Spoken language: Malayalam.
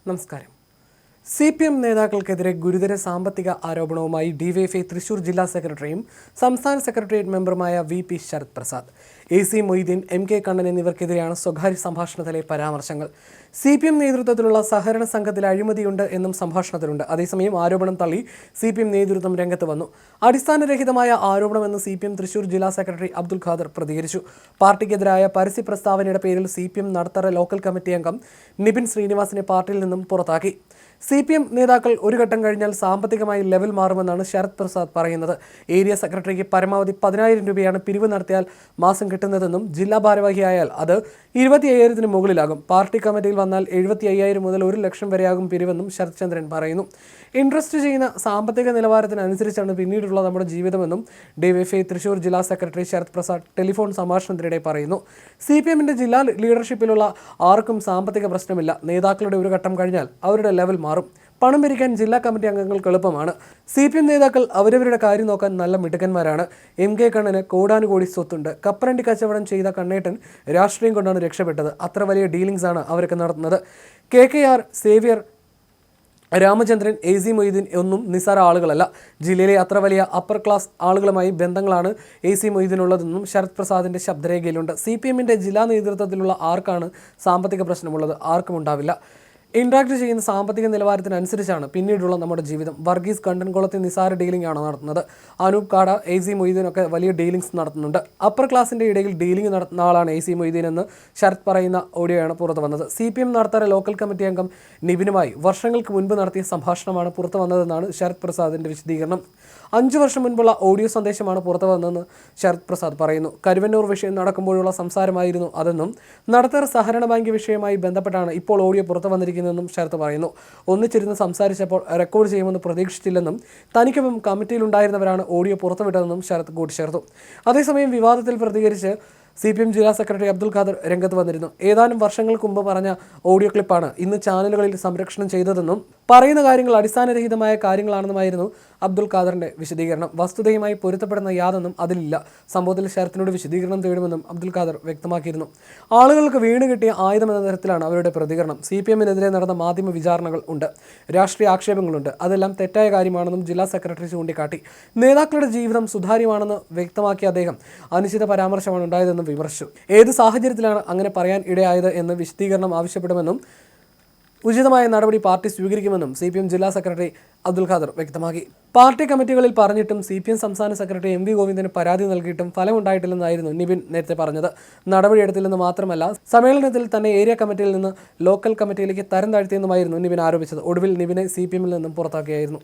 നമസ്കാരം. CPM നേതാക്കൾക്കെതിരെ ഗുരുതര സാമ്പത്തിക ആരോപണവുമായി ഡിവൈഎഫ്ഐ തൃശൂർ ജില്ലാ സെക്രട്ടറിയും സംസ്ഥാന സെക്രട്ടേറിയറ്റ് മെമ്പറുമായ VP Sarath Prasad, AC Moideen, MK Kannan എന്നിവർക്കെതിരെയാണ് സ്വകാര്യ സംഭാഷണത്തിലെ പരാമർശങ്ങൾ. CPM നേതൃത്വത്തിലുള്ള സഹകരണ സംഘത്തിൽ അഴിമതിയുണ്ട് എന്നും സംഭാഷണത്തിലുണ്ട്. അതേസമയം ആരോപണം തള്ളി CPM നേതൃത്വം രംഗത്ത് വന്നു. അടിസ്ഥാനരഹിതമായ ആരോപണമെന്ന് CPM തൃശൂർ ജില്ലാ സെക്രട്ടറി അബ്ദുൽ ഖാദർ പ്രതികരിച്ചു. പാർട്ടിക്കെതിരായ പരസ്യ പ്രസ്താവനയുടെ പേരിൽ CPM നടത്തറ ലോക്കൽ കമ്മിറ്റി അംഗം നിബിൻ ശ്രീനിവാസിനെ പാർട്ടിയിൽ നിന്നും പുറത്താക്കി. CPM നേതാക്കൾ ഒരു ഘട്ടം കഴിഞ്ഞാൽ സാമ്പത്തികമായി ലെവൽ മാറുമെന്നാണ് ശരത് പ്രസാദ് പറയുന്നത്. ഏരിയ സെക്രട്ടറിക്ക് പരമാവധി 10,000 രൂപയാണ് പിരിവ് നടത്തിയാൽ മാസം കിട്ടുന്നതെന്നും ജില്ലാ ഭാരവാഹിയായാൽ അത് 25,000-ന് മുകളിലാകും. പാർട്ടി കമ്മിറ്റിയിൽ വന്നാൽ 75,000 മുതൽ 1 ലക്ഷം വരെയാകും പിരിവെന്നും ശരത് ചന്ദ്രൻ പറയുന്നു. ഇൻട്രസ്റ്റ് ചെയ്യുന്ന സാമ്പത്തിക നിലവാരത്തിനനുസരിച്ചാണ് പിന്നീടുള്ള നമ്മുടെ ജീവിതമെന്നും ഡിവൈഎഫ്ഐ തൃശൂർ ജില്ലാ സെക്രട്ടറി ശരത് പ്രസാദ് ടെലിഫോൺ സംഭാഷണത്തിനിടെ പറയുന്നു. CPMന്റെ ജില്ലാ ലീഡർഷിപ്പിലുള്ള ആർക്കും സാമ്പത്തിക പ്രശ്നമില്ല. നേതാക്കളുടെ ഒരു ഘട്ടം കഴിഞ്ഞാൽ അവരുടെ ലെവൽ മാറും. പണം പിരിക്കാൻ ജില്ലാ കമ്മിറ്റി അംഗങ്ങൾക്ക് എളുപ്പമാണ്. CPM നേതാക്കൾ അവരവരുടെ കാര്യം നോക്കാൻ നല്ല മിടുക്കന്മാരാണ്. MK കണ്ണന് കോടാനുകോടി സ്വത്തുണ്ട്. കപ്പലണ്ടി കച്ചവടം ചെയ്ത കണ്ണേട്ടൻ രാഷ്ട്രീയം കൊണ്ടാണ് രക്ഷപ്പെട്ടത്. അത്ര വലിയ ഡീലിംഗ്സ് ആണ് അവരൊക്കെ നടത്തുന്നത്. KKR, Xavier, Ramachandran, AC Moideen ഒന്നും നിസ്സാര ആളുകളല്ല. ജില്ലയിലെ അത്ര വലിയ അപ്പർ ക്ലാസ് ആളുകളുമായി ബന്ധങ്ങളാണ് AC മൊയ്തീനുള്ളതെന്നും ശരത് പ്രസാദിന്റെ ശബ്ദരേഖയിലുണ്ട്. CPMന്റെ ജില്ലാ നേതൃത്വത്തിലുള്ള ആർക്കാണ് സാമ്പത്തിക പ്രശ്നമുള്ളത്? ആർക്കും ഉണ്ടാവില്ല. ഇൻട്രാക്ട് ചെയ്യുന്ന സാമ്പത്തിക നിലവാരത്തിനനുസരിച്ചാണ് പിന്നീടുള്ള നമ്മുടെ ജീവിതം. വർഗീസ് കണ്ടൻകുളത്തെ നിസാര ഡീലിംഗ് ആണ് നടത്തുന്നത്. അനൂപ് കാട, AC മൊയ്തീനൊക്കെ വലിയ ഡീലിംഗ്സ് നടത്തുന്നുണ്ട്. അപ്പർ ക്ലാസിന്റെ ഇടയിൽ ഡീലിംഗ് നടത്തുന്ന ആളാണ് AC മൊയ്തീൻ എന്ന് ശരത് പറയുന്ന ഓഡിയോയാണ് പുറത്തു വന്നത്. CPM നടത്തറ ലോക്കൽ കമ്മിറ്റി അംഗം നിബിനുമായി വർഷങ്ങൾക്ക് മുൻപ് നടത്തിയ സംഭാഷണമാണ് പുറത്തു വന്നതെന്നാണ് ശരത് പ്രസാദിന്റെ വിശദീകരണം. 5 വർഷം മുൻപുള്ള ഓഡിയോ സന്ദേശമാണ് പുറത്തു വന്നതെന്ന് ശരത് പ്രസാദ് പറയുന്നു. കരുവന്നൂർ വിഷയം നടക്കുമ്പോഴുള്ള സംസാരമായിരുന്നു അതെന്നും നടത്തറ സഹകരണ ബാങ്ക് വിഷയവുമായി ബന്ധപ്പെട്ടാണ് ഇപ്പോൾ ഓഡിയോ പുറത്തു വന്നിരിക്കുന്നതെന്നും ശരത് പറയുന്നു. ഒന്നിച്ചിരുന്ന് സംസാരിച്ചപ്പോൾ റെക്കോർഡ് ചെയ്യുമെന്ന് പ്രതീക്ഷിച്ചില്ലെന്നും തനിക്കൊപ്പം കമ്മിറ്റിയിലുണ്ടായിരുന്നവരാണ് ഓഡിയോ പുറത്തുവിട്ടതെന്നും ശരത് കൂട്ടിച്ചേർത്തു. അതേസമയം വിവാദത്തിൽ പ്രതികരിച്ച് CPM ജില്ലാ സെക്രട്ടറി അബ്ദുൽ ഖാദർ രംഗത്ത് വന്നിരുന്നു. ഏതാനും വർഷങ്ങൾക്ക് മുമ്പ് പറഞ്ഞ ഓഡിയോ ക്ലിപ്പാണ് ഇന്ന് ചാനലുകളിൽ സംരക്ഷണം ചെയ്തതെന്നും പറയുന്ന കാര്യങ്ങൾ അടിസ്ഥാനരഹിതമായ കാര്യങ്ങളാണെന്നുമായിരുന്നു അബ്ദുൽ ഖാദറിന്റെ വിശദീകരണം. വസ്തുതയുമായി പൊരുത്തപ്പെടുന്ന യാതൊന്നും അതിലില്ല. സംഭവത്തിൽ ശരത്തിനോട് വിശദീകരണം തേടുമെന്നും അബ്ദുൽ ഖാദർ വ്യക്തമാക്കിയിരുന്നു. ആളുകൾക്ക് വീണ് കിട്ടിയ ആയുധം എന്ന തരത്തിലാണ് അവരുടെ പ്രതികരണം. CPMനെതിരെ നടന്ന മാധ്യമ വിചാരണകൾ ഉണ്ട്, രാഷ്ട്രീയ ആക്ഷേപങ്ങളുണ്ട്. അതെല്ലാം തെറ്റായ കാര്യമാണെന്നും ജില്ലാ സെക്രട്ടറി ചൂണ്ടിക്കാട്ടി. നേതാക്കളുടെ ജീവിതം സുതാര്യമാണെന്ന് വ്യക്തമാക്കിയ അദ്ദേഹം അനിശ്ചിത പരാമർശമാണ് ഉണ്ടായതെന്നും വിമർശിച്ചു. ഏത് സാഹചര്യത്തിലാണ് അങ്ങനെ പറയാൻ ഇടയായത് എന്ന് വിശദീകരണം ആവശ്യപ്പെടുമെന്നും ഉചിതമായ നടപടി പാർട്ടി സ്വീകരിക്കുമെന്നും CPM ജില്ലാ സെക്രട്ടറി അബ്ദുൽ ഖാദർ വ്യക്തമാക്കി. പാർട്ടി കമ്മിറ്റികളിൽ പറഞ്ഞിട്ടും CPM സംസ്ഥാന സെക്രട്ടറി MV ഗോവിന്ദന് പരാതി നൽകിയിട്ടും ഫലമുണ്ടായിട്ടില്ലെന്നായിരുന്നു നിബിൻ നേരത്തെ പറഞ്ഞത്. നടപടിയെടുത്തില്ലെന്ന് മാത്രമല്ല, സമ്മേളനത്തിൽ തന്നെ ഏരിയ കമ്മിറ്റിയിൽ നിന്ന് ലോക്കൽ കമ്മിറ്റിയിലേക്ക് തരം താഴ്ത്തിയെന്നുമായിരുന്നു നിബിൻ ആരോപിച്ചത്. ഒടുവിൽ നിബിനെ CPMൽ നിന്നും പുറത്താക്കിയായിരുന്നു.